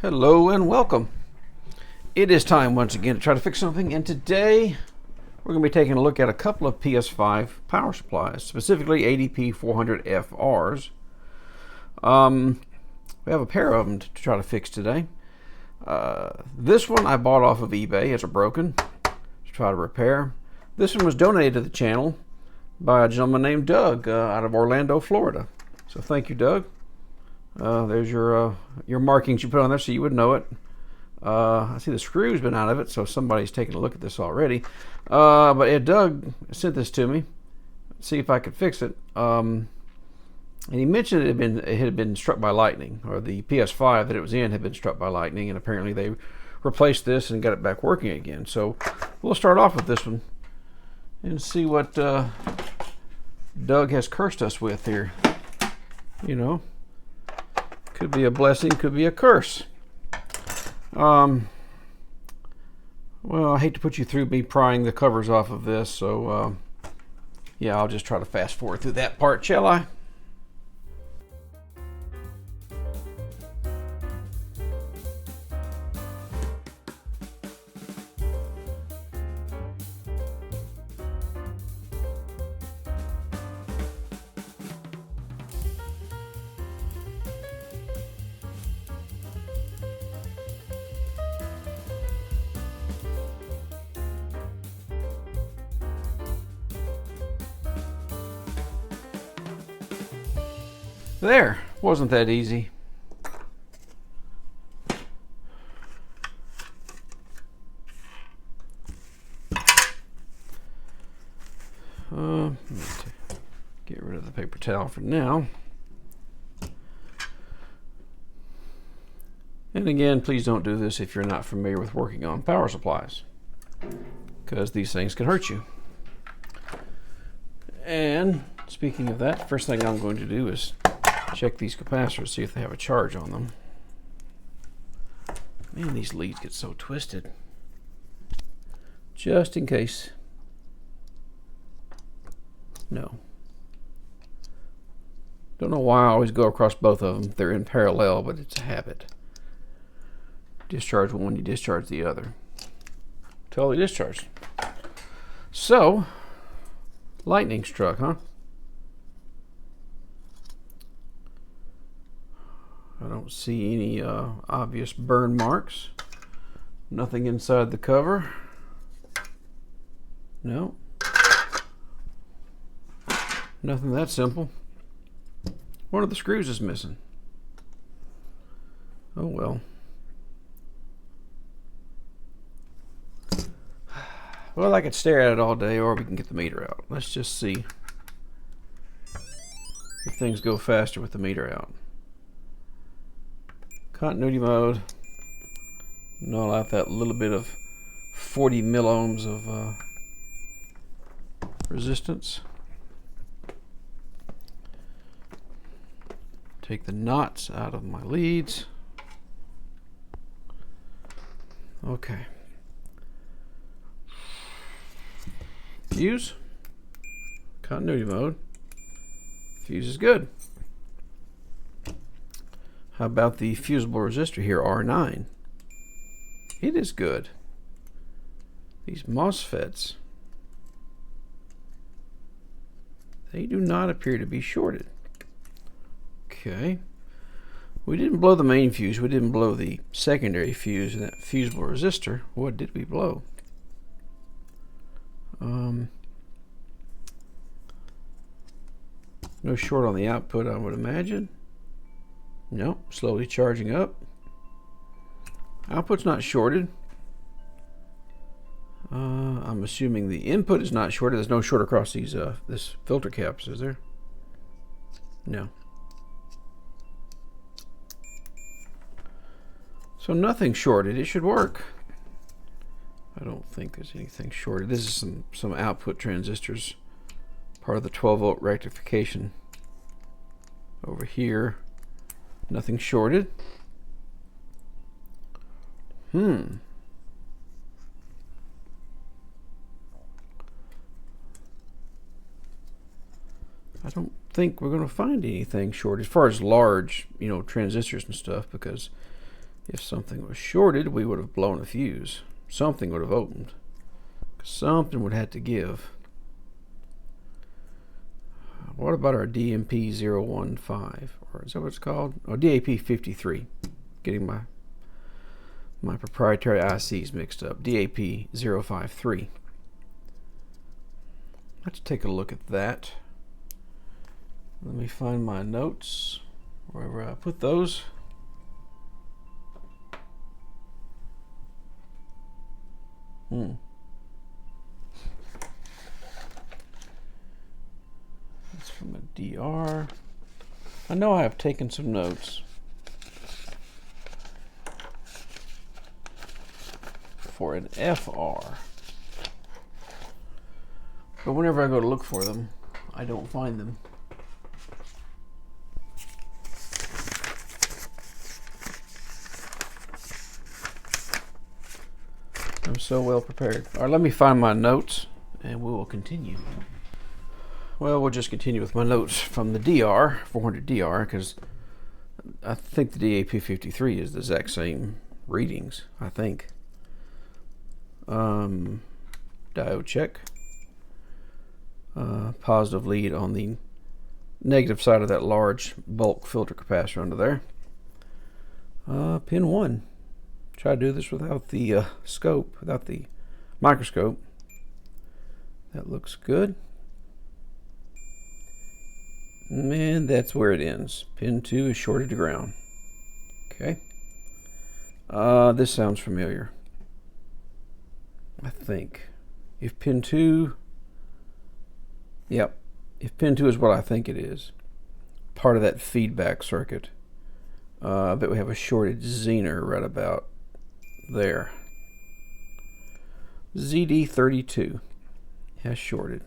Hello and welcome. It is time once again to try to fix something, and today we're going to be taking a look at a couple of PS5 power supplies, specifically ADP-400FRs. We have a pair of them to try to fix today. This one I bought off of eBay as a broken to try to repair. This one was donated to the channel by a gentleman named Doug out of Orlando, Florida. So thank you, Doug. There's your markings you put on there so you would know it. I see the screw's been out of it, so somebody's taken a look at this already. But Doug sent this to me. Let's see if I could fix it. And he mentioned it had been struck by lightning, or the PS5 that it was in had been struck by lightning, and apparently they replaced this and got it back working again. So we'll start off with this one and see what Doug has cursed us with here. You know, could be a blessing, could be a curse. Well, I hate to put you through me prying the covers off of this, so yeah, I'll just try to fast forward through that part, shall I? There, wasn't that easy. Get rid of the paper towel for now. And again, please don't do this if you're not familiar with working on power supplies, because these things can hurt you. And speaking of that, first thing I'm going to do is check these capacitors, see if they have a charge on them. Man, these leads get so twisted. Just in case. No. Don't know why I always go across both of them. They're in parallel, but it's a habit. Discharge one, you discharge the other. Totally discharged. So, lightning struck, huh? I don't see any obvious burn marks. Nothing inside the cover. No. Nothing that simple. One of the screws is missing. Oh well. Well, I could stare at it all day, or we can get the meter out. Let's just see if things go faster with the meter out. Continuity mode. Null out that little bit of 40 milliohms of resistance. Take the knots out of my leads. Okay. Fuse. Continuity mode. Fuse is good. How about the fusible resistor here, R9? It is good. These MOSFETs, they do not appear to be shorted. Okay. We didn't blow the main fuse. We didn't blow the secondary fuse in that fusible resistor. What did we blow? No short on the output, I would imagine. No, slowly charging up. Output's not shorted. I'm assuming the input is not shorted. There's no short across these this filter caps, is there? No. So nothing shorted. It should work. I don't think there's anything shorted. This is some output transistors, part of the 12-volt rectification over here. Nothing shorted. I don't think we're going to find anything short as far as large, transistors and stuff, because If something was shorted, we would have blown a fuse. Something would have opened. Something would have to give. What about our DMP-015? Or is that what it's called? Oh, DAP-53. Getting my proprietary ICs mixed up. DAP-053. Let's take a look at that. Let me find my notes, wherever I put those. That's from a DR. I know I have taken some notes for an FR, but whenever I go to look for them, I don't find them. I'm so well prepared. All right, let me find my notes and we will continue. Well, we'll just continue with my notes from the DR, 400DR, because I think the DAP-53 is the exact same readings, I think. Diode check. Positive lead on the negative side of that large bulk filter capacitor under there. Pin 1. Try to do this without the scope, without the microscope. That looks good. And that's where it ends. Pin 2 is shorted to ground. Okay. This sounds familiar. I think. If pin 2... Yep. If pin 2 is what I think it is, part of that feedback circuit, I bet we have a shorted Zener right about there. ZD32 has shorted.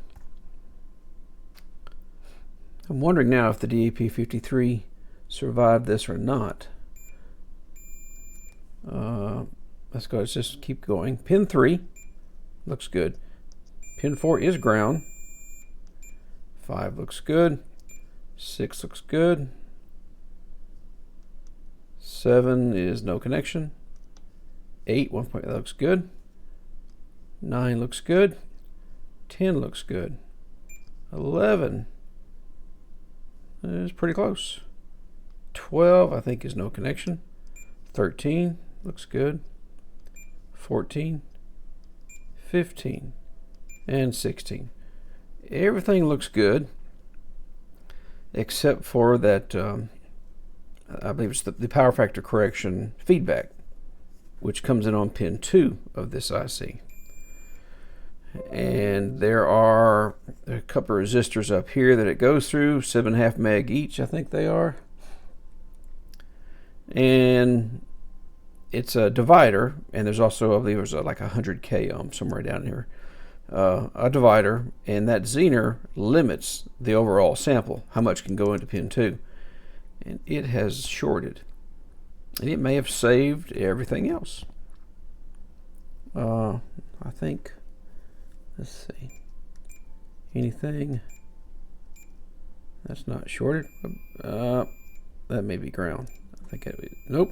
I'm wondering now if the DAP-53 survived this or not. Let's go. Let's just keep going. Pin 3 looks good. Pin 4 is ground. 5 looks good. 6 looks good. 7 is no connection. 8, 1 point, that looks good. 9 looks good. 10 looks good. 11 is pretty close. 12, I think, is no connection. 13 looks good. 14, 15, and 16. Everything looks good except for that, I believe it's the power factor correction feedback, which comes in on pin 2 of this IC. And there are a couple of resistors up here that it goes through, 7.5 meg each, I think they are. And it's a divider, and there's also, I believe there's like 100K ohm somewhere down here. A divider, and that Zener limits the overall sample, how much can go into pin 2. And it has shorted. And it may have saved everything else. I think, let's see, anything that's not shorted, that may be ground. I think nope.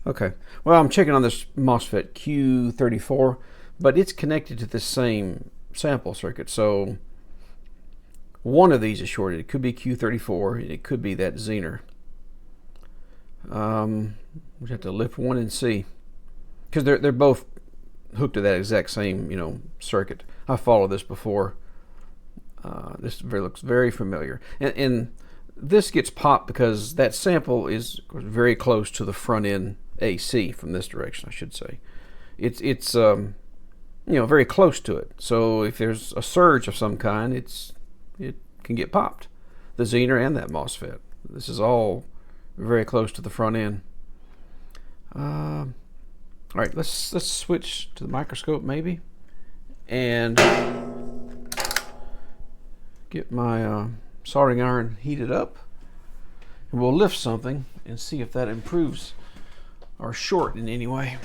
Okay, well, I'm checking on this MOSFET Q34, but it's connected to the same sample circuit, so one of these is shorted. It could be Q34, and it could be that Zener. We have to lift one and see, because they're both hooked to that exact same circuit. I followed this before. This looks very familiar, and this gets popped because that sample is very close to the front end AC from this direction, I should say. It's very close to it. So if there's a surge of some kind, it can get popped. The Zener and that MOSFET. This is all very close to the front end. All right, let's switch to the microscope maybe, and get my soldering iron heated up, and we'll lift something and see if that improves our short in any way.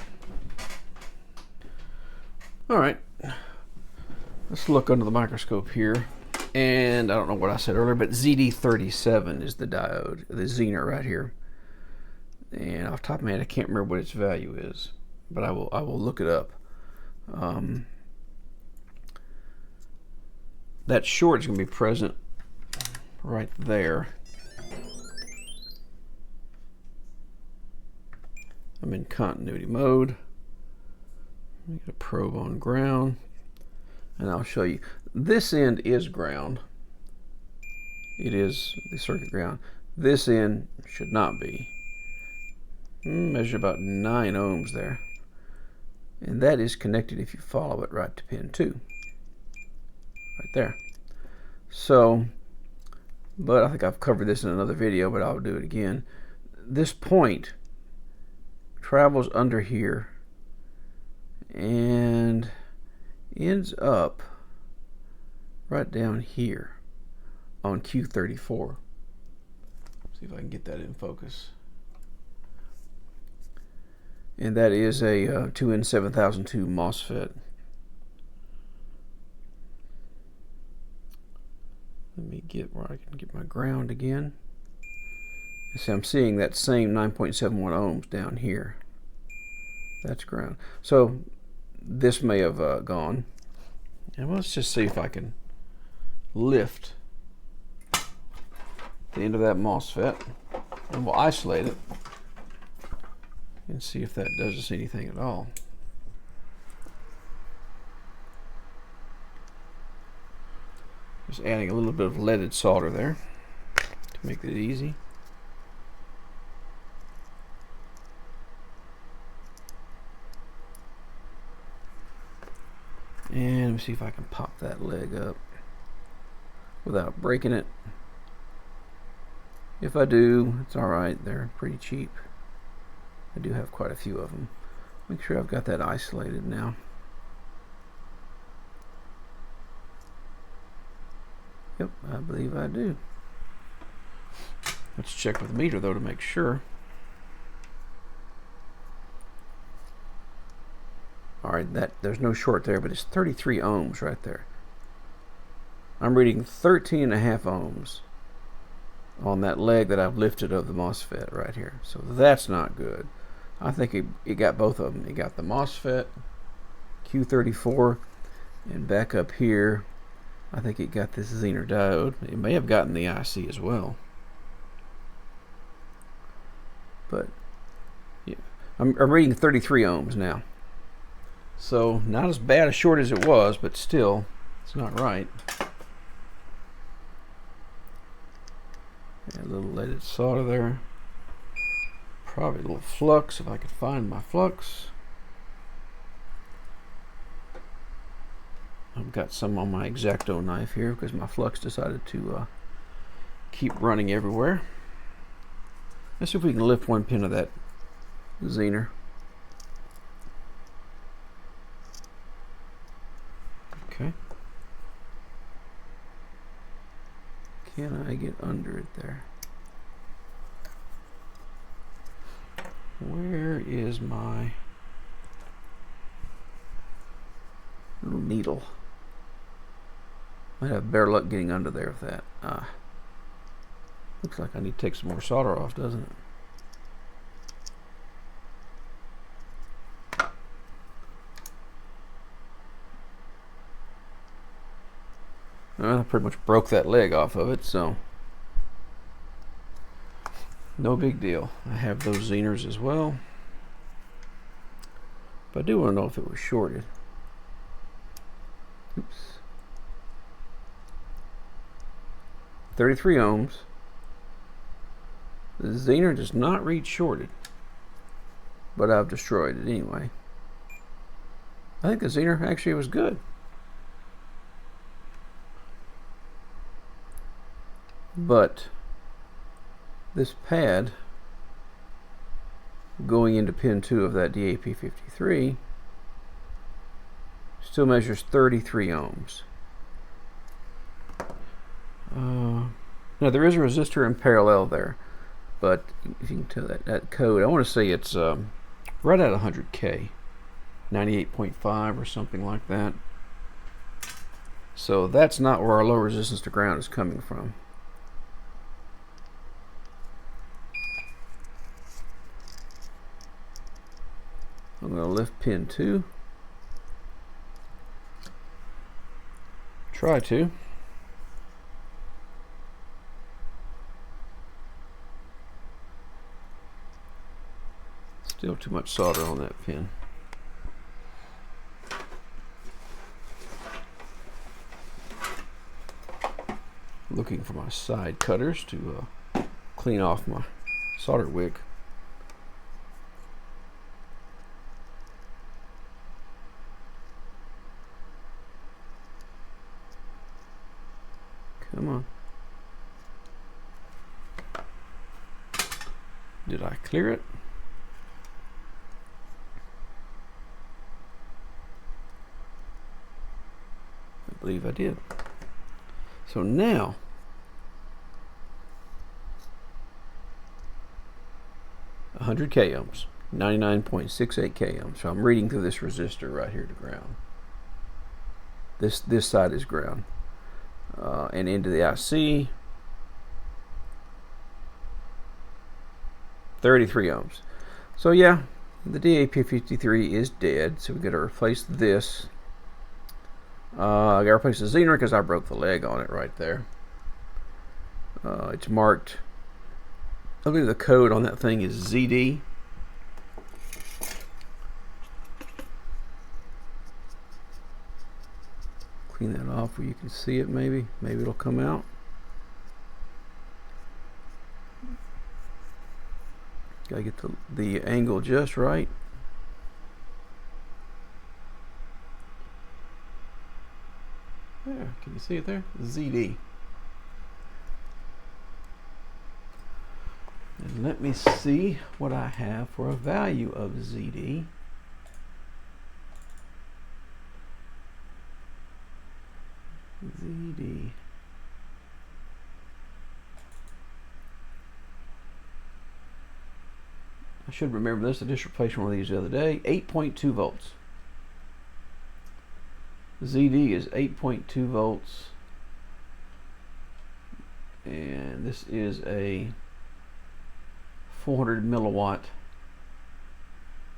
All right, let's look under the microscope here, and I don't know what I said earlier, but ZD37 is the diode, the Zener right here. and off the top of my head I can't remember what its value is, but I will look it up. That short is going to be present right there. I'm in continuity mode. Let me get a probe on ground, and I'll show you. This end is ground. It is the circuit ground. This end should not be. Measure about 9 ohms there. And that is connected, if you follow it, right to pin 2. Right there. So, but I think I've covered this in another video, but I'll do it again. This point travels under here and ends up right down here on Q34. See if I can get that in focus. And that is a 2N7002 MOSFET. Let me get where I can get my ground again. See, I'm seeing that same 9.71 ohms down here. That's ground. So this may have gone. And let's just see if I can lift the end of that MOSFET, and we'll isolate it and see if that does us anything at all. Just adding a little bit of leaded solder there to make it easy. And let me see if I can pop that leg up without breaking it. If I do, it's alright, they're pretty cheap. I do have quite a few of them. Make sure I've got that isolated now. Yep, I believe I do. Let's check with the meter though to make sure. Alright, there's no short there, but it's 33 ohms right there. I'm reading 13.5 ohms on that leg that I've lifted of the MOSFET right here. So that's not good. I think it got both of them. It got the MOSFET, Q34, and back up here, I think it got this Zener diode. It may have gotten the IC as well. But yeah, I'm reading 33 ohms now. So not as bad a short as it was, but still, it's not right. A little leaded solder there. Probably a little flux if I could find my flux. I've got some on my X-Acto knife here because my flux decided to keep running everywhere. Let's see if we can lift one pin of that Zener. Okay. Can I get under it there? Where is my little needle? Might have better luck getting under there with that. Looks like I need to take some more solder off, doesn't it? Well, I pretty much broke that leg off of it, so no big deal. I have those Zeners as well, but I do want to know if it was shorted. Oops. 33 ohms. The Zener does not read shorted, but I've destroyed it anyway. I think the Zener actually was good. But this pad going into pin 2 of that ADP-400FR still measures 33 ohms. Now there is a resistor in parallel there, but if you can tell that code, I want to say it's right at 100K, 98.5 or something like that. So that's not where our low resistance to ground is coming from. I'm going to lift pin 2. Try to. Still too much solder on that pin. Looking for my side cutters to clean off my solder wick. Come on. Did I clear it? I believe I did. So now, a 100 k ohms, 99.68 k ohms. So I'm reading through this resistor right here to ground. This side is ground. And into the IC, 33 ohms. So yeah, the ADP-400 is dead. So we got to replace this. I got to replace the Zener because I broke the leg on it right there. It's marked. I believe the code on that thing is ZD. Clean that off where you can see it. Maybe it'll come out. Gotta get the angle just right. There, can you see it there? ZD. And let me see what I have for a value of ZD. ZD. I should remember this. I just replaced one of these the other day. 8.2 volts. ZD is 8.2 volts. And this is a 400 milliwatt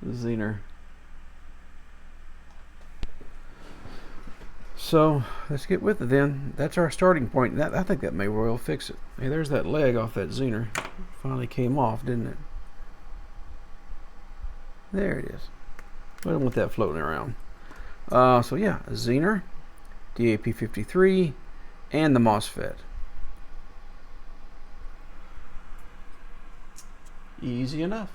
Zener. So let's get with it then. That's our starting point. I think that may well fix it. Hey, there's that leg off that Zener. Finally came off, didn't it? There it is. I don't want that floating around. So yeah, a Zener, ADP-400, and the MOSFET. Easy enough.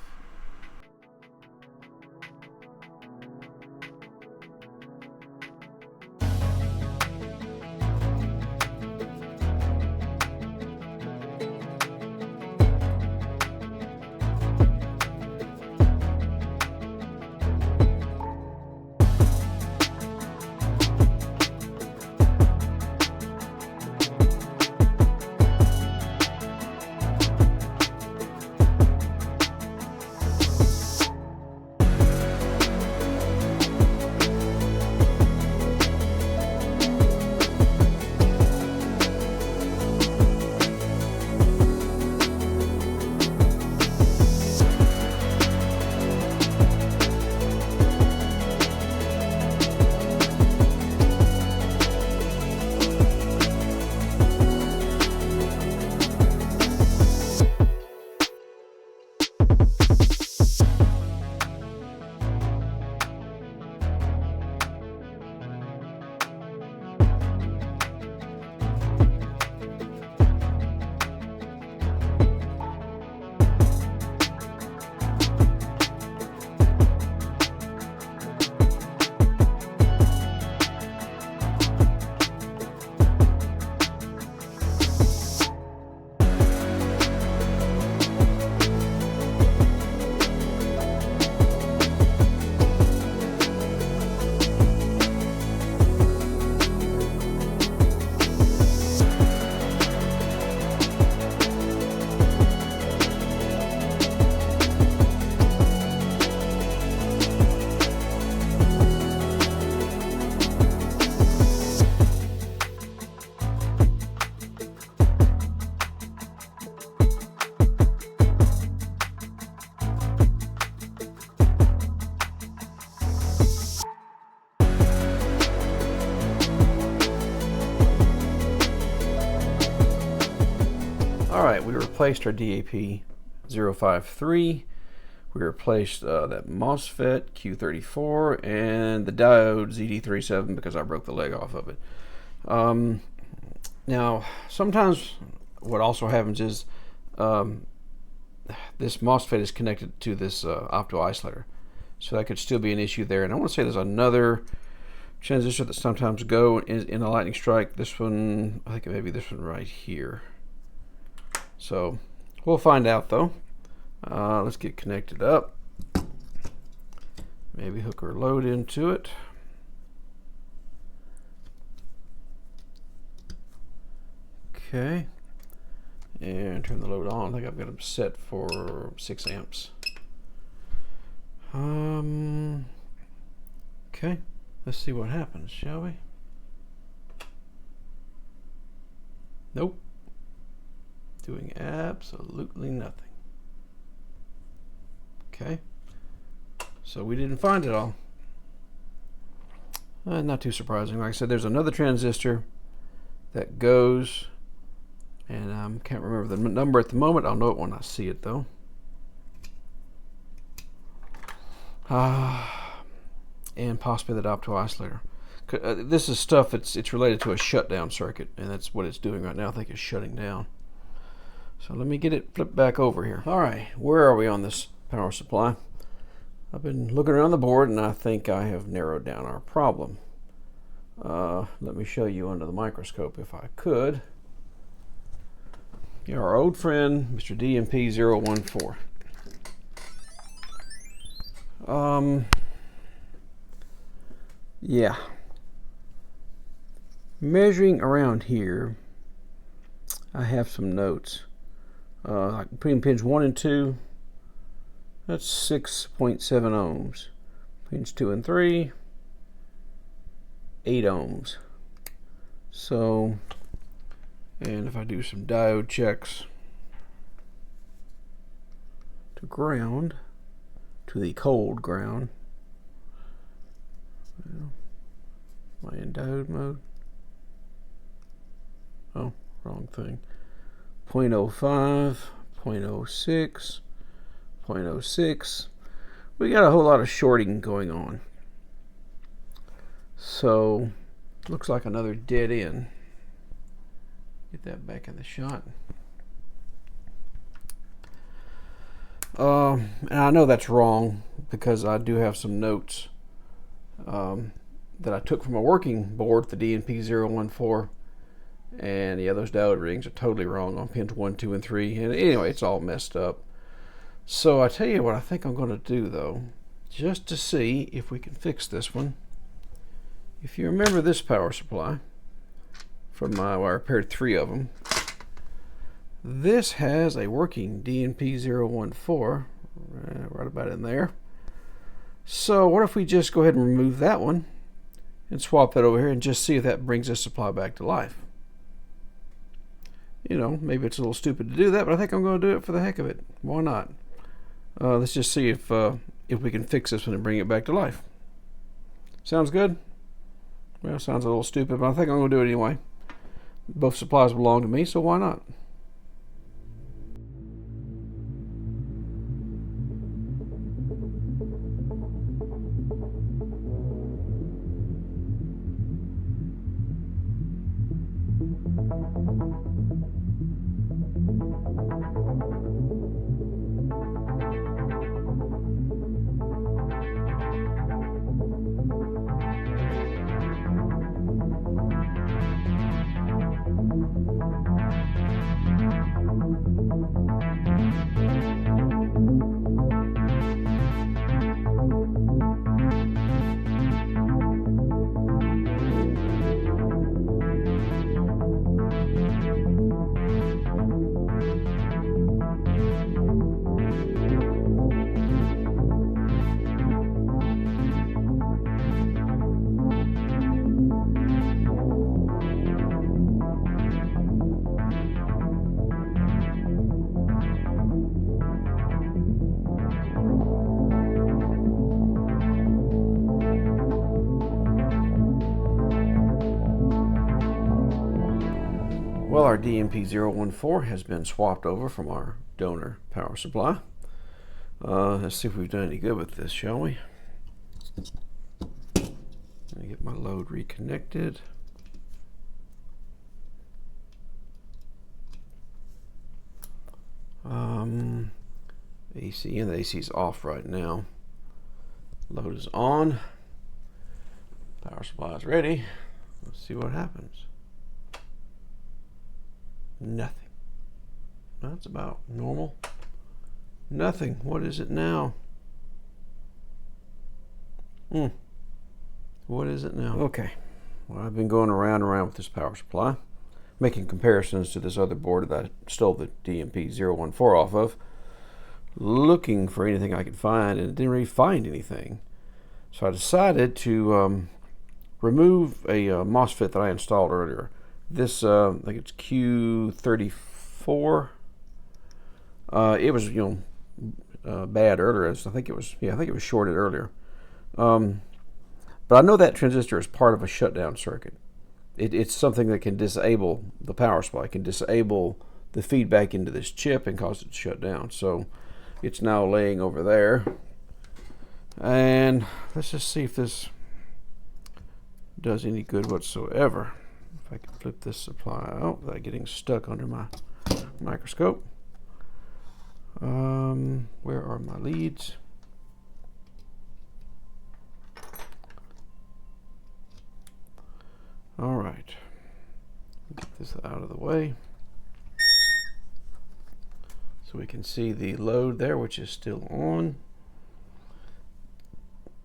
replaced our ADP-053. We replaced that MOSFET Q34 and the diode ZD37 because I broke the leg off of it. Now, sometimes what also happens is this MOSFET is connected to this opto-isolator. So that could still be an issue there. And I want to say there's another transistor that sometimes go in a lightning strike. This one, I think it may be this one right here. So we'll find out though. Let's get connected up. Maybe hook our load into it. Okay. And turn the load on. I think I've got them set for 6 amps. Okay. Let's see what happens, shall we? Nope. Doing absolutely nothing. Okay. So we didn't find it all. Not too surprising. Like I said, there's another transistor that goes, and I can't remember the number at the moment. I'll know it when I see it though. And possibly that opto-isolator. This is stuff it's related to a shutdown circuit, and that's what it's doing right now. I think it's shutting down. So let me get it flipped back over here. All right, where are we on this power supply? I've been looking around the board, and I think I have narrowed down our problem. Let me show you under the microscope if I could. Here, our old friend, Mr. DMP-014. Yeah. Measuring around here, I have some notes. Like between pins 1 and 2, that's 6.7 ohms. Pins 2 and 3, 8 ohms. So, and if I do some diode checks to ground, to the cold ground. Well, am I in diode mode? Oh, wrong thing. 0.05, 0.06, 0.06. We got a whole lot of shorting going on. So, looks like another dead end. Get that back in the shot. And I know that's wrong because I do have some notes that I took from a working board, the DNP-014, and yeah, those diode readings are totally wrong on pins 1, 2, and 3. And anyway, it's all messed up. So I tell you what I think I'm going to do though, just to see if we can fix this one. If you remember this power supply from I repaired 3 of them. This has a working DNP-014 right about in there. So what if we just go ahead and remove that one and swap that over here and just see if that brings this supply back to life. You know, maybe it's a little stupid to do that, but I think I'm going to do it for the heck of it. Why not? Let's just see if we can fix this one and bring it back to life. Sounds good? Well, sounds a little stupid, but I think I'm going to do it anyway. Both supplies belong to me, so why not? DMP-014 has been swapped over from our donor power supply. Let's see if we've done any good with this, shall we? Let me get my load reconnected. AC, and the AC is off right now. Load is on. Power supply is ready. Let's see what happens. Nothing. That's about normal. Nothing. What is it now? What is it now? Okay. Well, I've been going around and around with this power supply, making comparisons to this other board that I stole the DMP-014 off of, looking for anything I could find, and didn't really find anything. So I decided to remove a MOSFET that I installed earlier. This, I think it's Q34. It was, bad earlier. I think it was shorted earlier. But I know that transistor is part of a shutdown circuit. It's something that can disable the power supply, can disable the feedback into this chip and cause it to shut down. So it's now laying over there. And let's just see if this does any good whatsoever. If I can flip this supply out without getting stuck under my microscope. Where are my leads? All right, get this out of the way so we can see the load there, which is still on.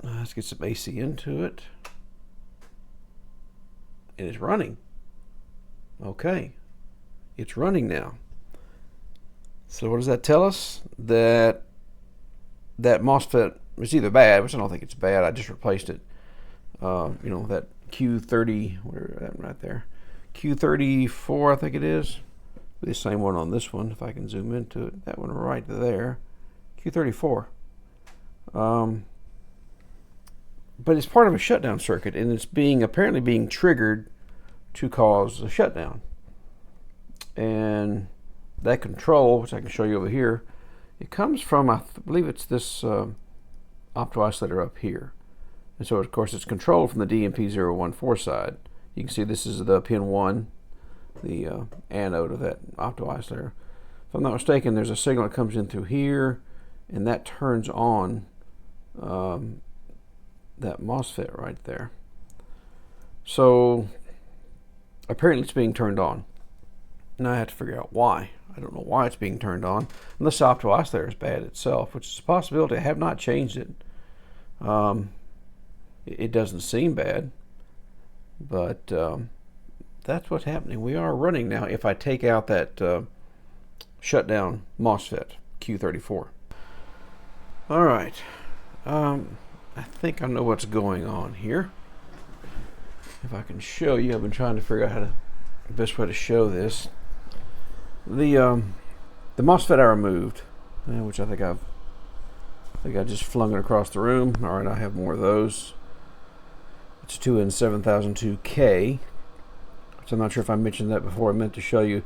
Let's get some AC into it. It is running. Okay, it's running now. So what does that tell us? That MOSFET is either bad, which I don't think it's bad. I just replaced it. That Q30, where that right there, Q34, I think it is. The same one on this one, if I can zoom into it. That one right there, Q34. But it's part of a shutdown circuit, and it's apparently being triggered to cause a shutdown. And that control, which I can show you over here, it comes from, I believe it's this opto-isolator up here. And so, of course, it's controlled from the DMP-014 side. You can see this is the pin 1, the anode of that opto-isolator. If I'm not mistaken, there's a signal that comes in through here, and that turns on that MOSFET right there. So, apparently it's being turned on. Now I have to figure out why. I don't know why it's being turned on, unless the opto-isolator is bad itself, which is a possibility. I have not changed it. It doesn't seem bad, but that's what's happening. We are running now if I take out that shutdown MOSFET, Q34. All right. I think I know what's going on here. If I can show you, I've been trying to figure out the best way to show this. The MOSFET I removed, which I think I just flung it across the room. All right, I have more of those. It's a 2N7002K, which I'm not sure if I mentioned that before. I meant to show you.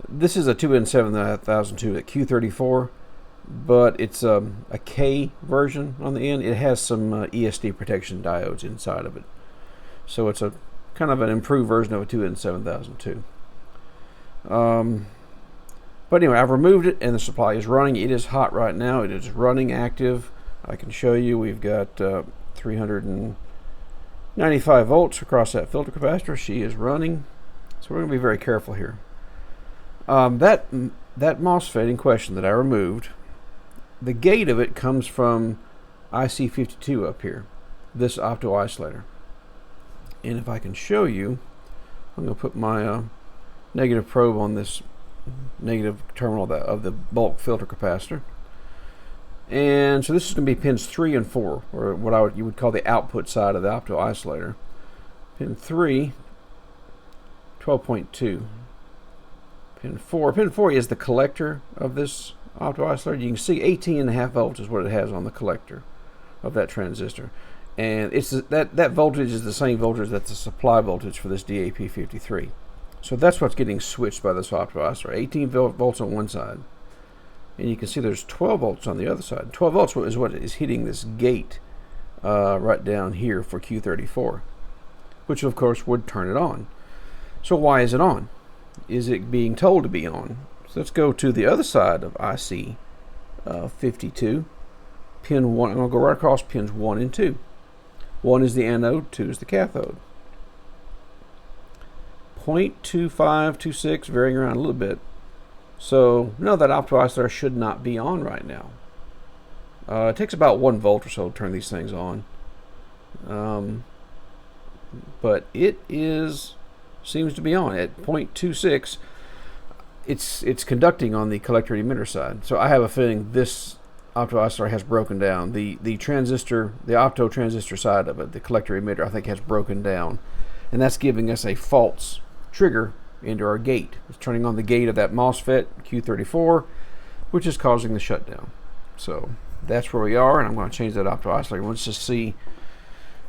This is a 2N7002 at Q34, but it's a K version on the end. It has some ESD protection diodes inside of it. So it's a kind of an improved version of a 2N7002. But anyway, I've removed it and the supply is running. It is hot right now. It is running active. I can show you we've got 395 volts across that filter capacitor. She is running. So we're going to be very careful here. That MOSFET in question that I removed, the gate of it comes from IC52 up here, this opto-isolator. And if I can show you, I'm going to put my negative probe on this negative terminal of the bulk filter capacitor. And so this is going to be pins 3 and 4, or what you would call the output side of the opto-isolator. Pin 3, 12.2. Pin 4 is the collector of this opto-isolator. You can see 18.5 volts is what it has on the collector of that transistor. And it's that voltage is the same voltage that's the supply voltage for this DAP-53. So that's what's getting switched by this opto-oscillator. 18 volts on one side. And you can see there's 12 volts on the other side. 12 volts is what is hitting this gate right down here for Q34, which of course would turn it on. So why is it on? Is it being told to be on? So let's go to the other side of IC 52. Pin 1, I'm going to go right across pins 1 and 2. 1 is the anode, 2 is the cathode. 0.2526, varying around a little bit. So no, that opto-oscillator should not be on right now. It takes about 1 volt or so to turn these things on. But it seems to be on at 0.26. It's conducting on the collector emitter side. So I have a feeling this opto-oscillator has broken down. The transistor, the opto transistor side of it, the collector emitter, I think has broken down. And that's giving us a false trigger into our gate. It's turning on the gate of that MOSFET Q34, which is causing the shutdown. So that's where we are, and I'm going to change that opto-oscillator. Let's just see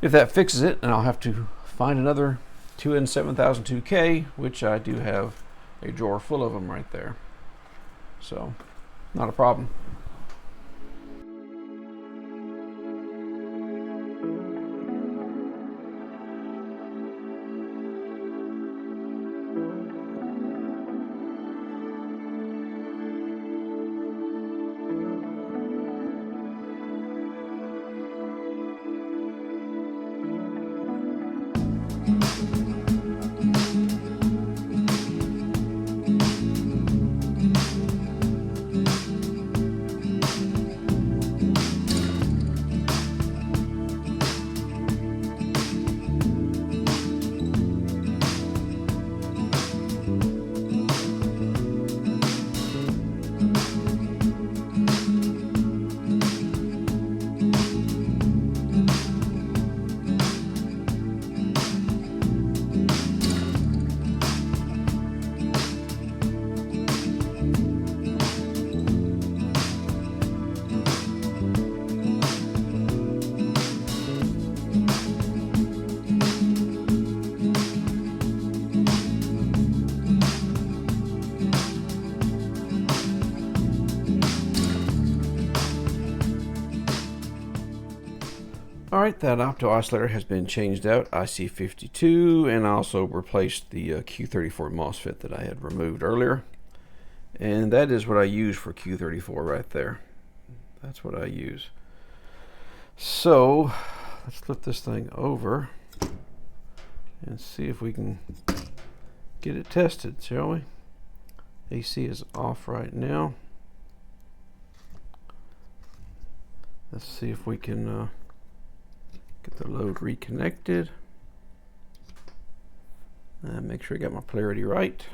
if that fixes it, and I'll have to find another 2N7002K, which I do have a drawer full of them right there. So not a problem. Alright, that opto-oscillator has been changed out, IC52, and I also replaced the Q34 MOSFET that I had removed earlier. And that is what I use for Q34 right there. That's what I use. So, let's flip this thing over and see if we can get it tested, shall we? AC is off right now. Let's see if we can get the load reconnected. And make sure I got my polarity right.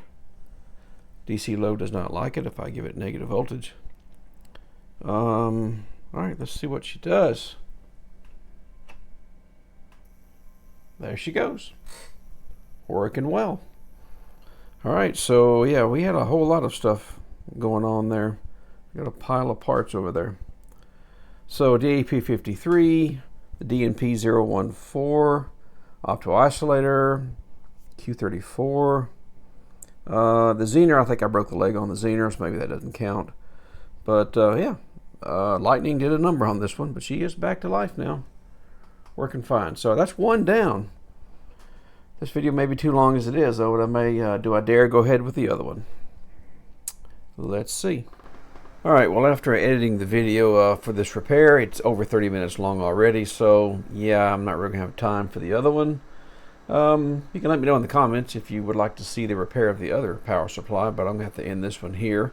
DC load does not like it if I give it negative voltage. Alright, let's see what she does. There she goes. Working well. Alright, so yeah, we had a whole lot of stuff going on there. Got a pile of parts over there. So ADP-400FR, the DNP-014, opto-oscillator, Q34. The Zener, I think I broke the leg on the Zener, so maybe that doesn't count. But yeah, lightning did a number on this one, but she is back to life now. Working fine. So that's one down. This video may be too long as it is, though, but I may, do I dare go ahead with the other one? Let's see. Alright, well, after editing the video for this repair, it's over 30 minutes long already, so yeah, I'm not really going to have time for the other one. You can let me know in the comments if you would like to see the repair of the other power supply, but I'm going to have to end this one here.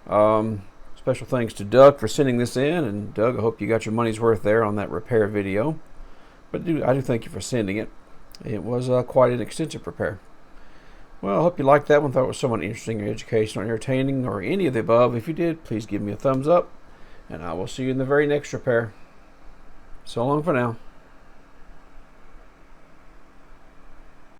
Special thanks to Doug for sending this in, and Doug, I hope you got your money's worth there on that repair video. But I do thank you for sending it. It was quite an extensive repair. Well, I hope you liked that one, thought it was somewhat interesting or educational, entertaining, or any of the above. If you did, please give me a thumbs up, and I will see you in the very next repair. So long for now.